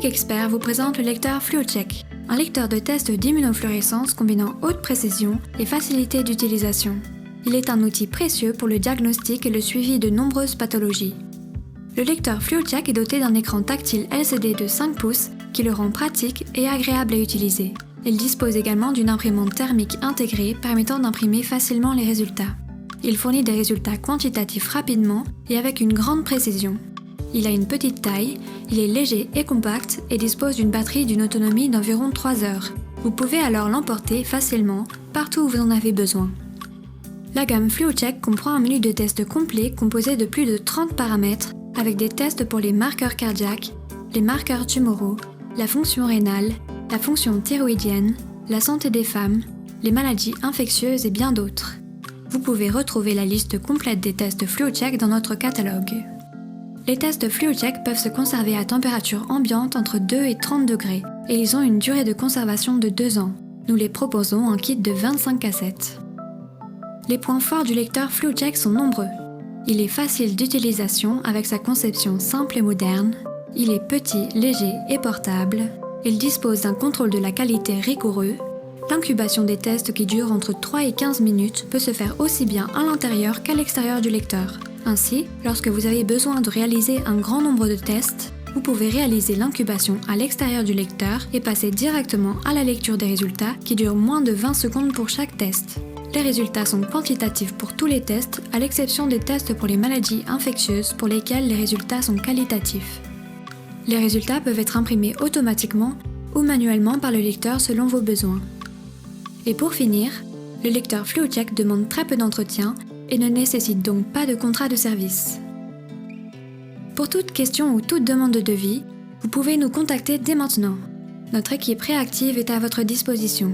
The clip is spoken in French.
Expert vous présente le lecteur FluoCheck, un lecteur de test d'immunofluorescence combinant haute précision et facilité d'utilisation. Il est un outil précieux pour le diagnostic et le suivi de nombreuses pathologies. Le lecteur FluoCheck est doté d'un écran tactile LCD de 5 pouces qui le rend pratique et agréable à utiliser. Il dispose également d'une imprimante thermique intégrée permettant d'imprimer facilement les résultats. Il fournit des résultats quantitatifs rapidement et avec une grande précision. Il a une petite taille, il est léger et compact et dispose d'une batterie d'une autonomie d'environ 3 heures. Vous pouvez alors l'emporter facilement partout où vous en avez besoin. La gamme FluoCheck comprend un menu de test complet composé de plus de 30 paramètres avec des tests pour les marqueurs cardiaques, les marqueurs tumoraux, la fonction rénale, la fonction thyroïdienne, la santé des femmes, les maladies infectieuses et bien d'autres. Vous pouvez retrouver la liste complète des tests FluoCheck dans notre catalogue. Les tests FluoCheck peuvent se conserver à température ambiante entre 2 et 30 degrés et ils ont une durée de conservation de 2 ans. Nous les proposons en kit de 25 cassettes. Les points forts du lecteur FluoCheck sont nombreux. Il est facile d'utilisation avec sa conception simple et moderne. Il est petit, léger et portable. Il dispose d'un contrôle de la qualité rigoureux. L'incubation des tests qui dure entre 3 et 15 minutes peut se faire aussi bien à l'intérieur qu'à l'extérieur du lecteur. Ainsi, lorsque vous avez besoin de réaliser un grand nombre de tests, vous pouvez réaliser l'incubation à l'extérieur du lecteur et passer directement à la lecture des résultats qui durent moins de 20 secondes pour chaque test. Les résultats sont quantitatifs pour tous les tests, à l'exception des tests pour les maladies infectieuses pour lesquels les résultats sont qualitatifs. Les résultats peuvent être imprimés automatiquement ou manuellement par le lecteur selon vos besoins. Et pour finir, le lecteur FluoCheck demande très peu d'entretien et ne nécessite donc pas de contrat de service. Pour toute question ou toute demande de devis, vous pouvez nous contacter dès maintenant. Notre équipe réactive est à votre disposition.